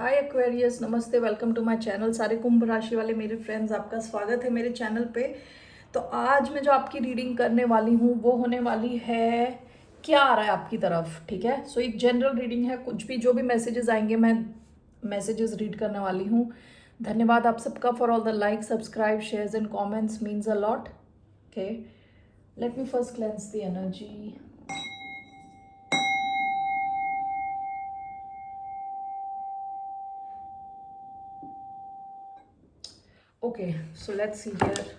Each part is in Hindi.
हाय एक्वेरियस, नमस्ते, वेलकम टू माय चैनल। सारे कुंभ राशि वाले मेरे फ्रेंड्स, आपका स्वागत है मेरे चैनल पे। तो आज मैं जो आपकी रीडिंग करने वाली हूँ वो होने वाली है क्या आ रहा है आपकी तरफ। ठीक है, सो एक जनरल रीडिंग है, कुछ भी जो भी मैसेजेस आएंगे मैं मैसेजेस रीड करने वाली हूँ। धन्यवाद आप सबका for all the like, subscribe, shares and comments, means a lot. Okay, let me first cleanse the energy. Okay, so let's see here.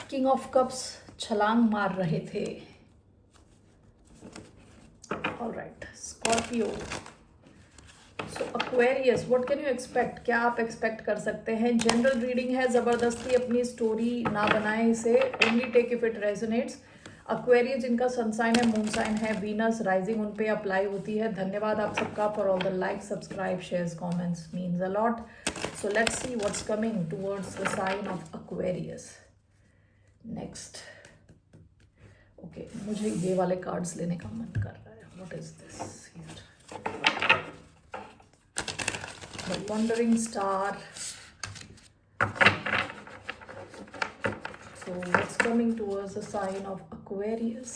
King of cups छलांग मार रहे थे। Alright, Scorpio. So Aquarius, what can you expect? क्या आप एक्सपेक्ट कर सकते हैं? जनरल रीडिंग है, ज़बरदस्ती अपनी स्टोरी ना बनाएं इसे, only take if it resonates. Aquarius जिनका सन साइन है, मून साइन है, वीनस राइजिंग उन पे अप्लाई होती है। धन्यवाद आप सबका for all the like, subscribe, shares, comments, means a lot. So let's see what's coming towards the sign of Aquarius next. Okay, मुझे ये वाले कार्ड्स लेने का मन कर रहा है। What is this here? The wondering star. So what's coming towards the sign of Aquarius?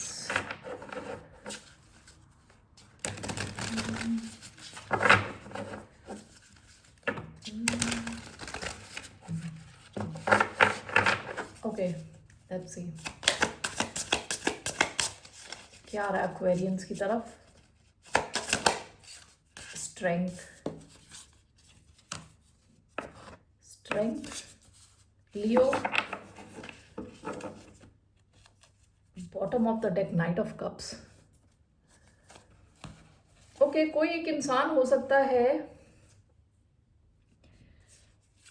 Okay, let's see. क्या आ रहा है Aquarians की तरफ? Strength. Leo. Bottom of the deck, Knight of Cups. Okay, कोई एक इंसान हो सकता है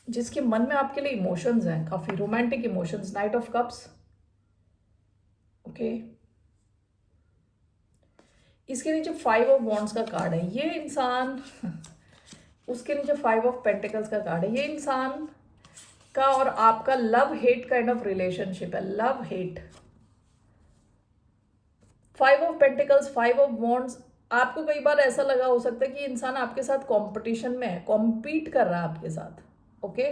जिसके मन में आपके लिए इमोशंस हैं, काफी romantic emotions. Night of cups. Okay, इसके नीचे 5 ऑफ वॉन्ड्स का कार्ड है। ये इंसान उसके नीचे 5 ऑफ पेंटिकल्स का कार्ड है। ये इंसान का और आपका love hate kind of relationship है, love hate. 5 of pentacles, 5 of wands. आपको कई बार ऐसा लगा हो सकता है कि इंसान आपके साथ कंपटीशन में है, कॉम्पीट कर रहा है आपके साथ। ओके,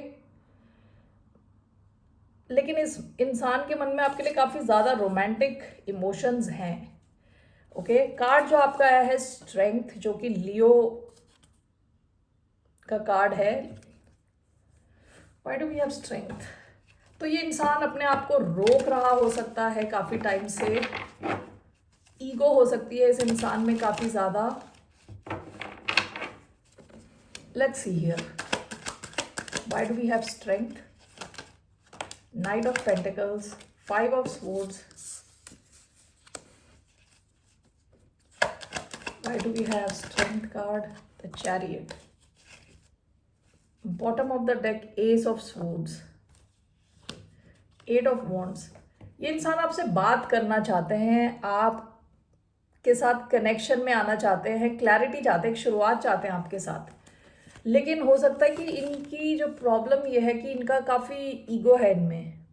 लेकिन इस इंसान के मन में आपके लिए काफी ज्यादा रोमांटिक इमोशंस हैं। ओके, कार्ड जो आपका आया है स्ट्रेंथ, जो कि लियो का कार्ड है। Why do we have strength? तो ये इंसान अपने आप को रोक रहा हो सकता है काफी टाइम से। ईगो हो सकती है इस इंसान में काफी ज्यादा। Let's see here, why do we have strength? Knight of pentacles, 5 of swords. Why do we have strength card? The chariot. Bottom of the deck, ace of swords, 8 of wands. ये इंसान आपसे बात करना चाहते हैं, आपके साथ कनेक्शन में आना चाहते हैं, क्लैरिटी चाहते हैं, एक शुरुआत चाहते हैं आपके साथ। लेकिन हो सकता है कि इनकी जो प्रॉब्लम ये है कि इनका काफ़ी ईगो है इनमें।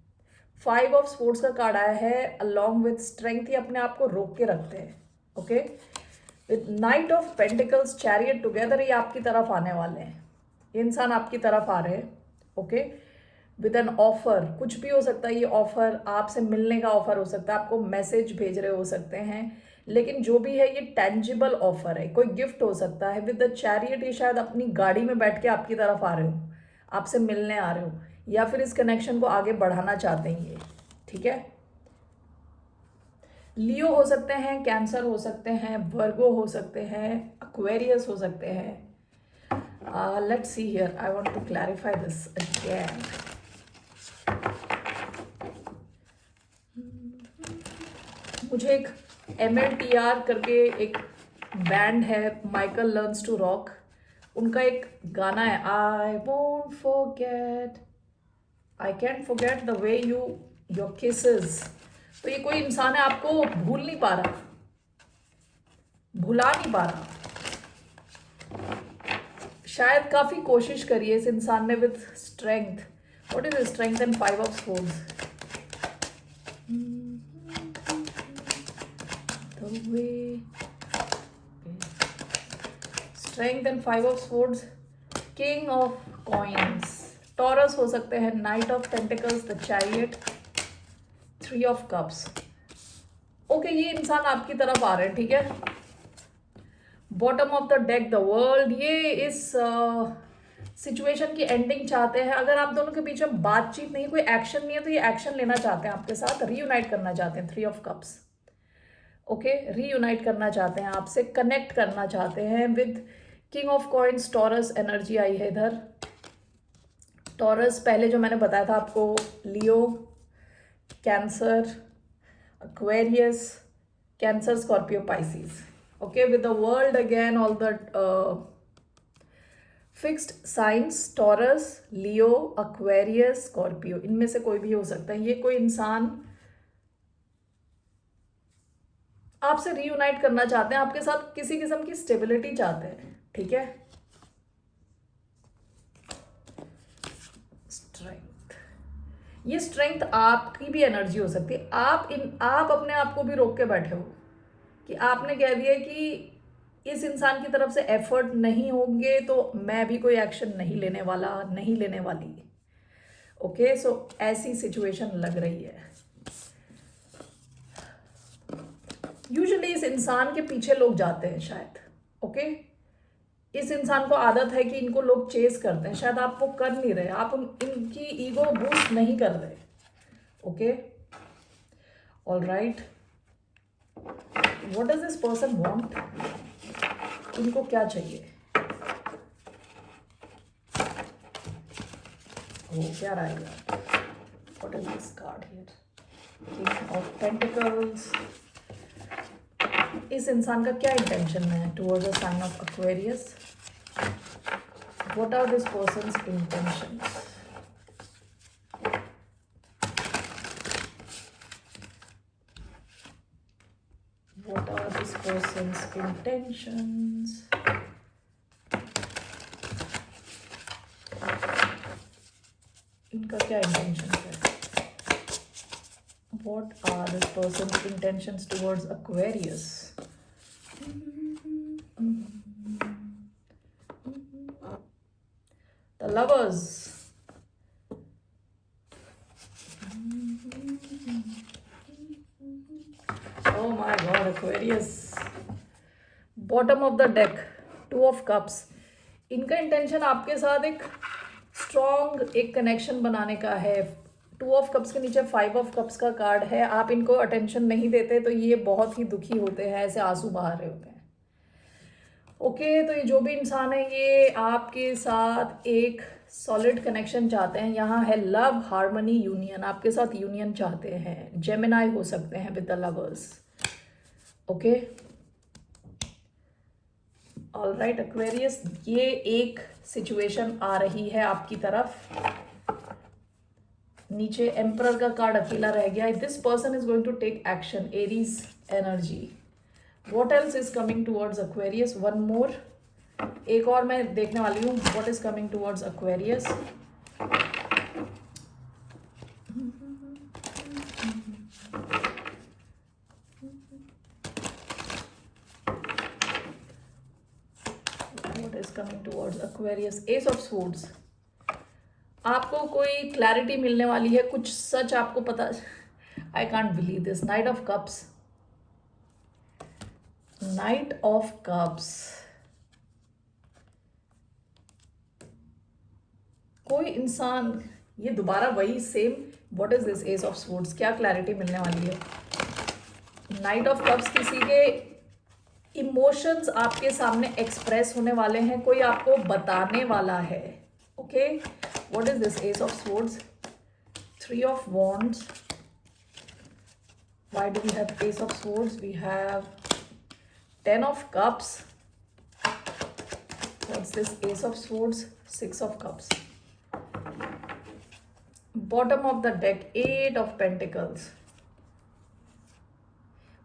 5 ऑफ स्पोर्ट्स का कार्ड आया है अलॉन्ग विथ स्ट्रेंथ। ये अपने आप को रोक के रखते हैं। Okay, with night of pentacles, chariot together, ये आपकी तरफ आने वाले हैं। ये इंसान आपकी तरफ आ रहे हैं। Okay, with an offer. कुछ भी हो सकता है ये ऑफर, आपसे मिलने का ऑफर हो सकता है, आपको मैसेज भेज रहे हो सकते हैं। लेकिन जो भी है ये टेंजिबल ऑफर है, कोई गिफ्ट हो सकता है। विद द चैरियट ये शायद अपनी गाड़ी में बैठ के आपकी तरफ आ रहे हो, आपसे मिलने आ रहे हो, या फिर इस कनेक्शन को आगे बढ़ाना चाहते हैं ये। ठीक है, लियो हो सकते हैं, कैंसर हो सकते हैं, वर्गो हो सकते हैं, एक्वेरियस हो सकते हैं। Let's see here, I want to clarify this again. मुझे एक MLTR करके एक बैंड है, माइकल लर्न्स टू रॉक, उनका एक गाना है, I won't forget, I can't forget the way you your kisses. तो ये कोई इंसान है आपको भूल नहीं पा रहा, भुला नहीं पा रहा। शायद काफी कोशिश करी है इस इंसान ने with strength. What is strength and 5 of swords? Strength and 5 of swords, king of coins, taurus हो सकते हैं, night of pentacles, the chariot, 3 of cups. Okay, ये इंसान आपकी तरफ आ रहे हैं, ठीक है। Bottom of the deck, the world, ये इस सिचुएशन की एंडिंग चाहते हैं। अगर आप दोनों के बीच में बातचीत नहीं, कोई एक्शन नहीं है, तो ये एक्शन लेना चाहते हैं आपके साथ, रीयूनाइट करना चाहते हैं, 3 ऑफ कप्स। ओके, रीयूनाइट करना चाहते हैं आपसे, कनेक्ट करना चाहते हैं with king of coins, Taurus energy आई है इधर। टॉरस पहले जो मैंने बताया था आपको, Leo, Cancer, Aquarius, Cancer, Scorpio, Pisces. Okay, with the world again, all the fixed signs, Taurus, Leo, Aquarius, Scorpio, इनमें से कोई भी हो सकता है। ये कोई इंसान आपसे रीयूनाइट करना चाहते हैं, आपके साथ किसी किस्म की स्टेबिलिटी चाहते हैं, ठीक है। ये स्ट्रेंथ आपकी भी एनर्जी हो सकती है। आप अपने आप को भी रोक के बैठे हो कि आपने कह दिया कि इस इंसान की तरफ से एफर्ट नहीं होंगे तो मैं भी कोई एक्शन नहीं लेने वाला, नहीं लेने वाली। ओके, सो ऐसी सिचुएशन लग रही है। यूजुअली इस इंसान के पीछे लोग जाते हैं शायद। ओके, इस इंसान को आदत है कि इनको लोग चेस करते हैं, शायद आप वो कर नहीं रहे, आप इनकी ईगो बूस्ट नहीं कर रहे। Okay, all right, what does this person want, इनको क्या चाहिए, वो क्या रहेगा, what is this card here, king of pentacles. इस इंसान का क्या इंटेंशन है towards a sign of Aquarius, what are this person's intentions, what are this person's intentions, इनका क्या इंटेंशन है, what are this person's intentions towards Aquarius, the lovers, oh my god, Aquarius, bottom of the deck, 2 of cups। इनका इंटेंशन आपके साथ एक स्ट्रॉन्ग एक कनेक्शन बनाने का है। 2 ऑफ कप्स के नीचे 5 ऑफ कप्स का कार्ड है। आप इनको अटेंशन नहीं देते तो ये बहुत ही दुखी होते हैं, ऐसे आंसू बहा रहे होते हैं। ओके, तो ये जो भी इंसान है ये आपके साथ एक सॉलिड कनेक्शन चाहते हैं। यहाँ है लव, हार्मनी, यूनियन, आपके साथ यूनियन चाहते हैं। जेमिनाई हो सकते हैं with the lovers. Okay, all right Aquarius, ये एक सिचुएशन आ रही है आपकी तरफ। नीचे एम्परर का कार्ड अकेला रह गया। This person is going to take action, Aries energy. What else is coming towards Aquarius? One more, एक और मैं देखने वाली हूँ। What is coming towards Aquarius? What is coming towards Aquarius? Ace of Swords। आपको कोई क्लैरिटी मिलने वाली है, कुछ सच आपको पता। I can't believe this. Knight of Cups, night of cups. कोई इंसान, ये दोबारा वही same, what is this ace of swords, क्या क्लैरिटी मिलने वाली है। नाइट ऑफ कप्स, किसी के इमोशंस आपके सामने एक्सप्रेस होने वाले हैं, कोई आपको बताने वाला है। Okay, what is this ace of swords, 3 of wands. Why do we have ace of swords, we have 10 of cups. What's this ace of swords, 6 of cups. Bottom of the deck, 8 of pentacles,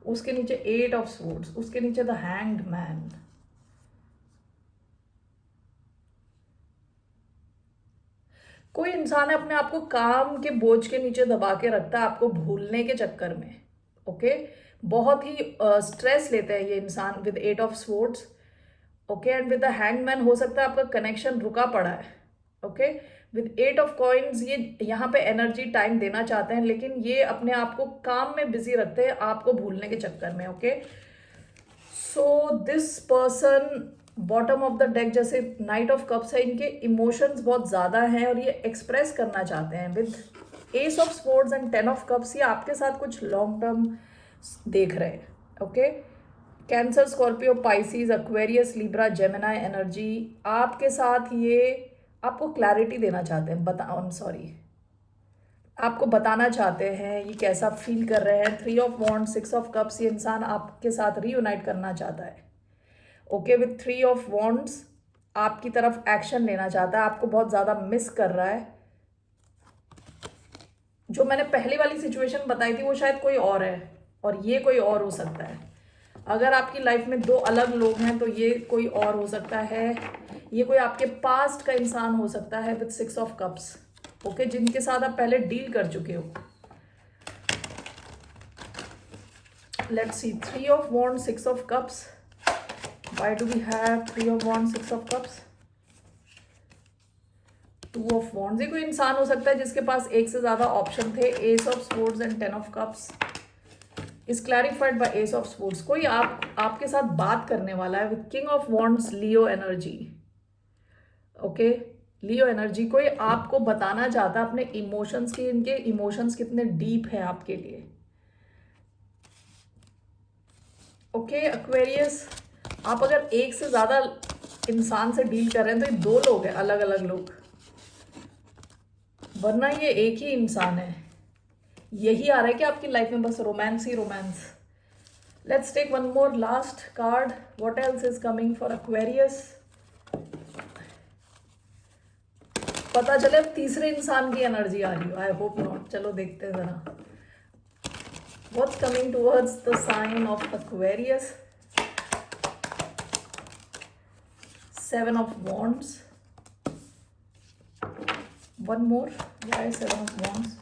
उसके नीचे 8 of swords, उसके नीचे the hanged man। कोई इंसान है अपने आप को काम के बोझ के नीचे दबा के रखता है, आपको भूलने के चक्कर में। ओके, बहुत ही स्ट्रेस लेते हैं ये इंसान with 8 of swords. Okay. And with the hangman हो सकता है आपका कनेक्शन रुका पड़ा है। ओके। विद 8 ऑफ कॉइन्स ये यहाँ पे एनर्जी टाइम देना चाहते हैं, लेकिन ये अपने आप को काम में बिजी रखते हैं आपको भूलने के चक्कर में। Okay. So this person bottom of the deck, जैसे नाइट ऑफ कप्स है, इनके इमोशंस बहुत ज़्यादा हैं और ये एक्सप्रेस करना चाहते हैं। With S of sports and 10 of cups ये आपके साथ कुछ लॉन्ग टर्म देख रहे हैं। Okay. Cancer, Scorpio, Pisces, Aquarius, Libra, Gemini energy आपके साथ ये आपको क्लैरिटी देना चाहते हैं, आपको बताना चाहते हैं ये कैसा फील कर रहे हैं। 3 ऑफ वॉन्ड, 6 ऑफ कप्स ये इंसान आपके साथ रीयूनाइट करना चाहता है। ओके। विथ 3 ऑफ वॉन्ड्स आपकी तरफ एक्शन लेना चाहता है, आपको बहुत ज़्यादा मिस कर रहा है। जो मैंने पहली वाली सिचुएशन बताई थी वो शायद कोई और है और ये कोई और हो सकता है। अगर आपकी लाइफ में 2 अलग लोग हैं तो ये कोई और हो सकता है। ये कोई आपके पास्ट का इंसान हो सकता है विथ 6 ऑफ कप्स। ओके। जिनके साथ आप पहले डील कर चुके हो। Let's see 3 of wand, 6 of cups. Why do we have 3 of wand, 6 of cups? 2 of wands ये कोई इंसान हो सकता है जिसके पास एक से ज्यादा ऑप्शन थे। S of sports and 10 of cups is clarified by S of sports. कोई आपके साथ बात करने वाला है with king of wands, Leo energy. Okay. Leo energy कोई आपको बताना चाहता है अपने इमोशंस की, इनके इमोशंस कितने डीप हैं आपके लिए। ओके। एक्वेरियस आप अगर एक से ज्यादा इंसान से डील कर रहे हैं तो ये 2 लोग हैं, अलग अलग लोग, वरना ये एक ही इंसान है। यही आ रहा है कि आपकी लाइफ में बस रोमांस ही romance. Let's take one more last card. What else is coming for Aquarius? पता चले अब तीसरे इंसान की एनर्जी आ रही हो। I hope not. चलो देखते हैं जरा what's coming towards the sign of Aquarius. 7 of wands, one more. Why 7 of wands?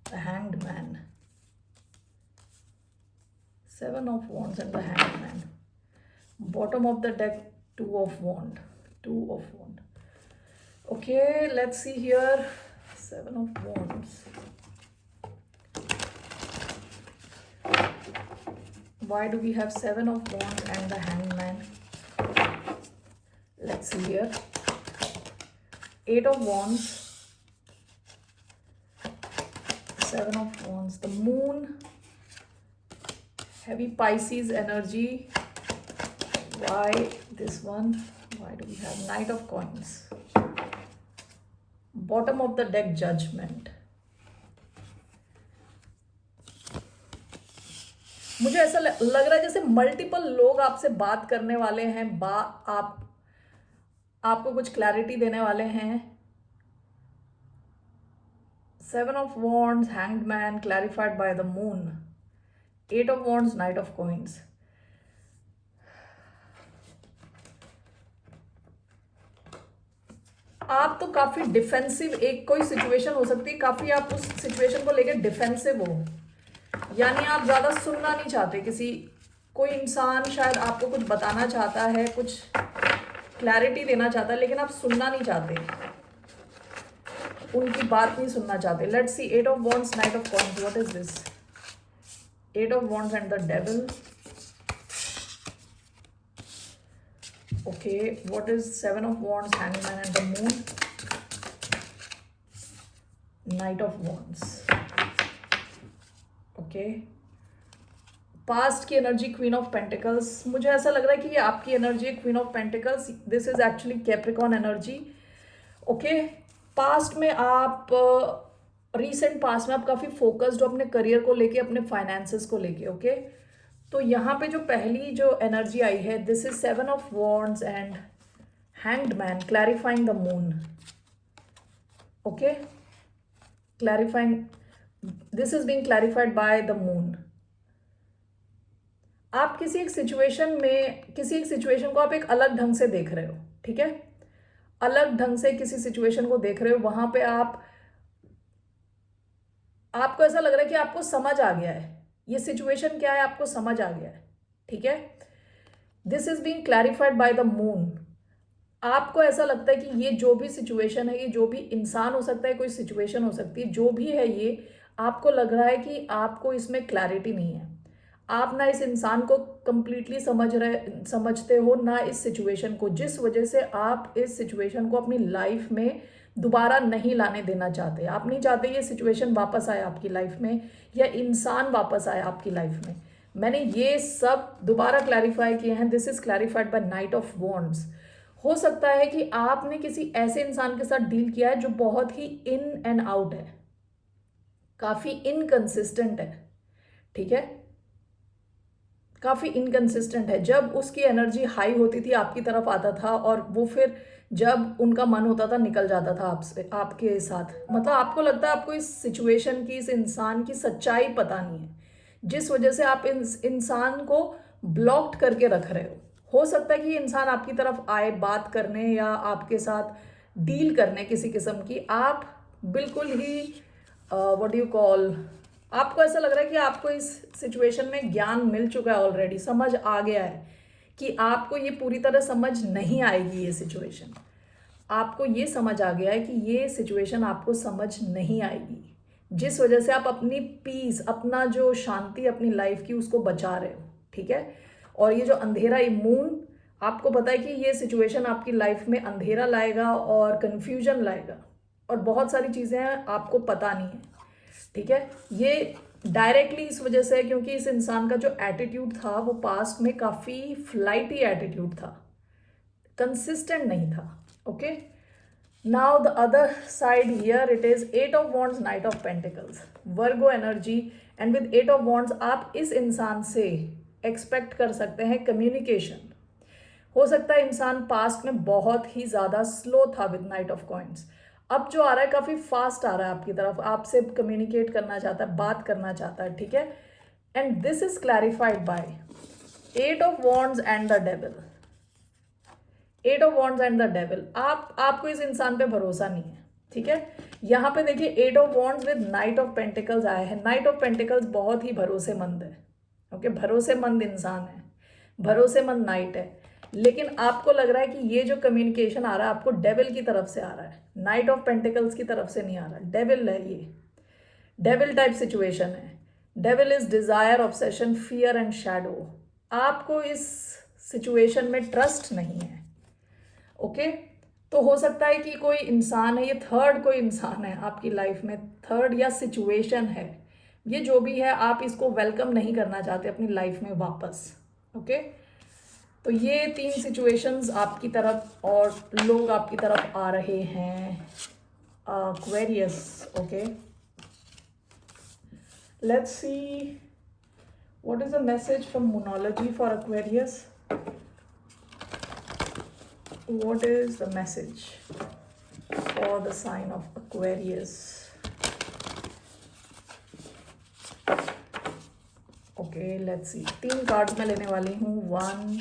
The hanged man. 7 of wands and the hanged man. Bottom of the deck 2 of wand, 2 of wand. Okay, let's see here. 7 of Wands. Why do we have 7 of Wands and the Hangman? Let's see here. 8 of Wands. 7 of Wands. The Moon. Heavy Pisces energy. Why this one? Why do we have Knight of Coins? Bottom of the deck judgement. मुझे ऐसा लग रहा है जैसे मल्टीपल लोग आपसे बात करने वाले हैं, आपको कुछ क्लैरिटी देने वाले हैं। 7 of Wands, Hanged Man, clarified by the Moon. 8 of Wands, Knight of Coins. आप तो काफी डिफेंसिव, एक कोई सिचुएशन हो सकती है, काफी आप उस सिचुएशन को लेकर डिफेंसिव हो, यानी आप ज्यादा सुनना नहीं चाहते। कोई इंसान शायद आपको कुछ बताना चाहता है, कुछ क्लैरिटी देना चाहता है, लेकिन आप सुनना नहीं चाहते, उनकी बात नहीं सुनना चाहते। Let's see 8 of Wands, Knight of Coins. What is this? 8 of Wands and the devil. Okay, what is 7 of Wands, Hangman and the Moon? Knight of Wands. Okay. Past की एनर्जी क्वीन ऑफ पेंटिकल्स। मुझे ऐसा लग रहा है कि ये आपकी एनर्जी है, queen of pentacles. This is actually Capricorn energy. Okay. Past में आप रीसेंट पास्ट में आप काफ़ी फोकस्ड हो अपने करियर को लेके, अपने फाइनेंसेस को लेके। ओके। तो यहाँ पे जो पहली जो एनर्जी आई है, this is 7 of Wands and hanged man, clarifying the moon. Okay. Clarifying, this is being clarified by the moon. आप किसी एक सिचुएशन को आप एक अलग ढंग से देख रहे हो, ठीक है? अलग ढंग से किसी सिचुएशन को देख रहे हो, वहां पे आपको ऐसा लग रहा है कि आपको समझ आ गया है ये सिचुएशन क्या है, आपको समझ आ गया है, ठीक है? This is being clarified by the moon. आपको ऐसा लगता है कि ये जो भी सिचुएशन है, ये जो भी इंसान हो सकता है, कोई सिचुएशन हो सकती है, जो भी है ये, आपको लग रहा है कि आपको इसमें क्लैरिटी नहीं है। आप ना इस इंसान को कंप्लीटली समझते हो, ना इस सिचुएशन को, जिस वजह से आप इस सिचुएशन को अपनी लाइफ में दोबारा नहीं लाने देना चाहते। आप नहीं चाहते ये सिचुएशन वापस आए आपकी लाइफ में, या इंसान वापस आए आपकी लाइफ में। मैंने ये सब दोबारा क्लैरिफाई किए हैं। This is clarified by knight of wands. हो सकता है कि आपने किसी ऐसे इंसान के साथ डील किया है जो बहुत ही इन एंड आउट है, काफी इनकंसिस्टेंट है, ठीक है, काफी इनकंसिस्टेंट है। जब उसकी एनर्जी हाई होती थी आपकी तरफ आता था, और वो फिर जब उनका मन होता था निकल जाता था आपसे, आपके साथ। मतलब आपको लगता है आपको इस सिचुएशन की, इस इंसान की सच्चाई पता नहीं है, जिस वजह से आप इस इंसान को ब्लॉक्ड करके रख रहे हो सकता है कि ये इंसान आपकी तरफ आए बात करने या आपके साथ डील करने किसी किस्म की। आप बिल्कुल ही व्हाट डू यू कॉल, आपको ऐसा लग रहा है कि आपको इस सिचुएशन में ज्ञान मिल चुका है ऑलरेडी, समझ आ गया है कि आपको ये पूरी तरह समझ नहीं आएगी। ये सिचुएशन आपको ये समझ आ गया है कि ये सिचुएशन आपको समझ नहीं आएगी, जिस वजह से आप अपनी पीस, अपना जो शांति अपनी लाइफ की, उसको बचा रहे हो, ठीक है। और ये जो अंधेरा मून, आपको पता है कि ये सिचुएशन आपकी लाइफ में अंधेरा लाएगा और कंफ्यूजन लाएगा, और बहुत सारी चीज़ें आपको पता नहीं है, ठीक है। ये डायरेक्टली इस वजह से है क्योंकि इस इंसान का जो एटीट्यूड था वो पास्ट में काफ़ी फ्लाइटी एटीट्यूड था, कंसिस्टेंट नहीं था, okay. Now the other side here it is 8 of wands, night of pentacles, Virgo energy. And with 8 of wands आप इस इंसान से एक्सपेक्ट कर सकते हैं कम्युनिकेशन। हो सकता है इंसान पास्ट में बहुत ही ज़्यादा स्लो था विद नाइट ऑफ कॉइन्स, अब जो आ रहा है काफ़ी फास्ट आ रहा है आपकी तरफ, आपसे कम्युनिकेट करना चाहता है, बात करना चाहता है, ठीक है। And this is clarified by 8 of wands and the devil. 8 of wands and the devil, आपको इस इंसान पे भरोसा नहीं है, ठीक है। यहाँ पे देखिए 8 of wands with night of pentacles आया है। नाइट ऑफ पेंटिकल्स बहुत ही भरोसेमंद है, ओके, भरोसेमंद इंसान है, भरोसेमंद नाइट है। लेकिन आपको लग रहा है कि ये जो कम्युनिकेशन आ रहा है आपको डेविल की तरफ से आ रहा है, नाइट ऑफ पेंटिकल्स की तरफ से नहीं आ रहा। डेविल है ये, डेविल टाइप सिचुएशन है। Devil is desire, obsession, fear and shadow. आपको इस सिचुएशन में ट्रस्ट नहीं है, ओके। तो हो सकता है कि कोई इंसान है, ये थर्ड कोई इंसान है आपकी लाइफ में, थर्ड या सिचुएशन है, ये जो भी है, आप इसको वेलकम नहीं करना चाहते अपनी लाइफ में वापस, ओके। तो ये 3 सिचुएशंस आपकी तरफ और लोग आपकी तरफ आ रहे हैं, Aquarius, okay. Let's see what is the message from monology for Aquarius. What is the message for the sign of Aquarius? Okay, let's see. 3 cards मैं लेने वाली हूँ। 1,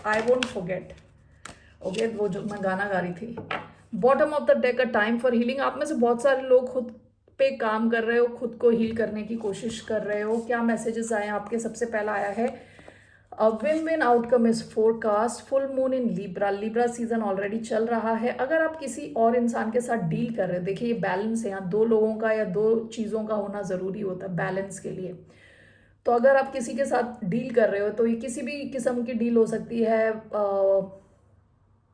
I won't forget. ओके, वो जो मैं गाना गा रही थी। Bottom of the deck, a time for healing. आप में से बहुत सारे लोग खुद पे काम कर रहे हो, खुद को हील करने की कोशिश कर रहे हो। क्या मैसेजेस आए आपके? सबसे पहला आया है win win outcome is forecast, full moon in Libra. Libra season already चल रहा है। अगर आप किसी और इंसान के साथ डील कर रहे हो, देखिए ये बैलेंस है यहाँ, 2 लोगों का या 2 चीज़ों का होना ज़रूरी होता है बैलेंस के लिए। तो अगर आप किसी के साथ डील कर रहे हो तो ये किसी भी किस्म की डील हो सकती है,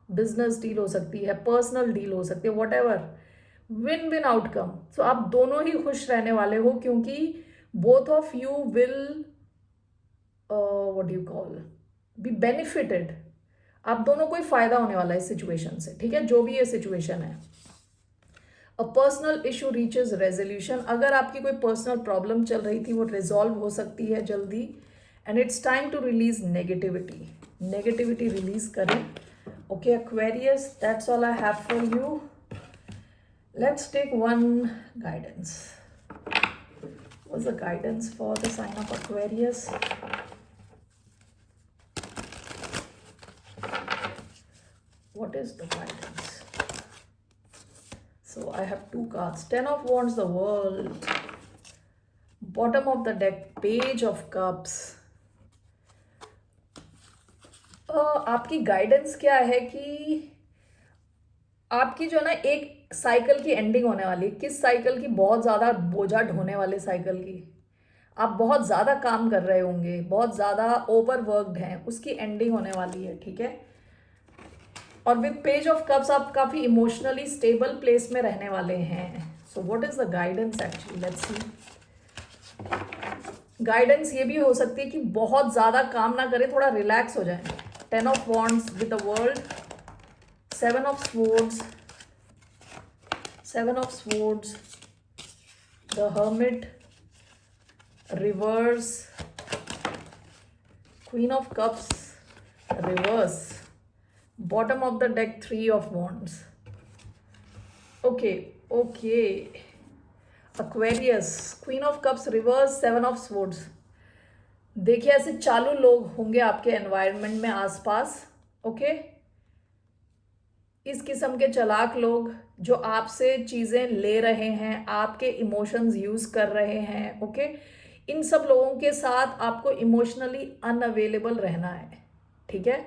बिजनेस डील हो सकती है, पर्सनल डील हो सकती है, whatever, win win outcome. So आप दोनों ही खुश रहने वाले हो क्योंकि both of you will what do you call be benefited. आप दोनों को ही फायदा होने वाला है इस सिचुएशन से, ठीक है, जो भी ये सिचुएशन है। A personal issue reaches resolution. अगर आपकी कोई पर्सनल प्रॉब्लम चल रही थी वो रिजॉल्व हो सकती है जल्दी। And it's time to release negativity. Negativity release करें, okay Aquarius, that's all I have for you. Let's take 1 guidance. was the guidance for the sign of Aquarius? What is the guidance? So I have two cards. 10 of Wands, the World. Bottom of the deck, Page of Cups. आपकी गाइडेंस क्या है कि आपकी जो ना एक साइकिल की एंडिंग होने वाली, किस साइकिल की? बहुत ज़्यादा बोझा ढोने वाले साइकिल की। आप बहुत ज़्यादा काम कर रहे होंगे, बहुत ज़्यादा ओवरवर्कड हैं, उसकी एंडिंग होने वाली है, ठीक है। और विद पेज ऑफ कप्स आप काफ़ी इमोशनली स्टेबल प्लेस में रहने वाले हैं। So what is the guidance actually? Let's see. Guidance ये भी हो सकती है कि बहुत ज़्यादा काम ना करें, थोड़ा रिलैक्स हो जाए। 10 of Wands with the World, 7 of Swords, 7 of Swords, the Hermit, Reverse, Queen of Cups, Reverse, bottom of the deck, 3 of Wands. Okay. Aquarius, Queen of Cups, Reverse, 7 of Swords. देखिए, ऐसे चालू लोग होंगे आपके एनवायरनमेंट में आसपास, ओके। इस किस्म के चालाक लोग जो आपसे चीज़ें ले रहे हैं, आपके इमोशंस यूज़ कर रहे हैं, ओके। इन सब लोगों के साथ आपको इमोशनली अनअवेलेबल रहना है, ठीक है।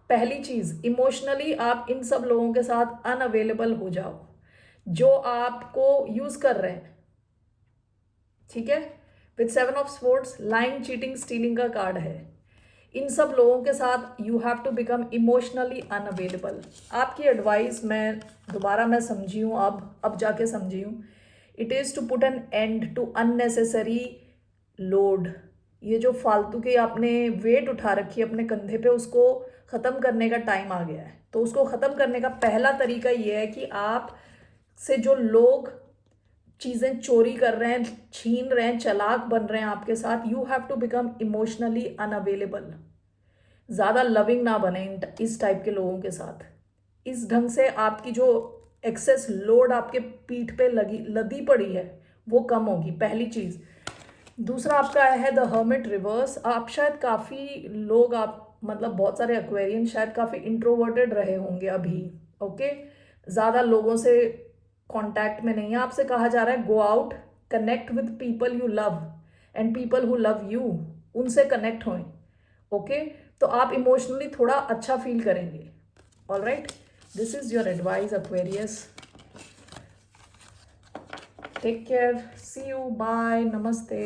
पहली चीज़, इमोशनली आप इन सब लोगों के साथ अनअवेलेबल हो जाओ जो आपको यूज़ कर रहे हैं, ठीक है। With 7 of swords, lying, cheating, stealing का कार्ड है। इन सब लोगों के साथ you have to become emotionally unavailable. आपकी एडवाइस मैं समझी हूँ, अब जाके समझी हूँ। It is to put an end to unnecessary load. ये जो फालतू के आपने वेट उठा रखी है अपने कंधे पे, उसको ख़त्म करने का टाइम आ गया है। तो उसको ख़त्म करने का पहला तरीका ये है कि आप से जो लोग चीज़ें चोरी कर रहे हैं, छीन रहे हैं, चालाक बन रहे हैं आपके साथ, you have to become emotionally unavailable. ज़्यादा लविंग ना बने इस टाइप के लोगों के साथ। इस ढंग से आपकी जो एक्सेस लोड आपके पीठ पे लदी पड़ी है वो कम होगी, पहली चीज़। दूसरा आपका है द हर्मिट रिवर्स। आप शायद काफ़ी लोग, आप मतलब बहुत सारे एक्वेरियन शायद काफ़ी इंट्रोवर्टेड रहे होंगे अभी, ओके। ज़्यादा लोगों से कांटेक्ट में नहीं है। आपसे कहा जा रहा है go out, connect with people you love and people who love you, उनसे कनेक्ट हों, ओके। तो आप इमोशनली थोड़ा अच्छा फील करेंगे। All right, this is your advice Aquarius. Take care, see you, bye, नमस्ते।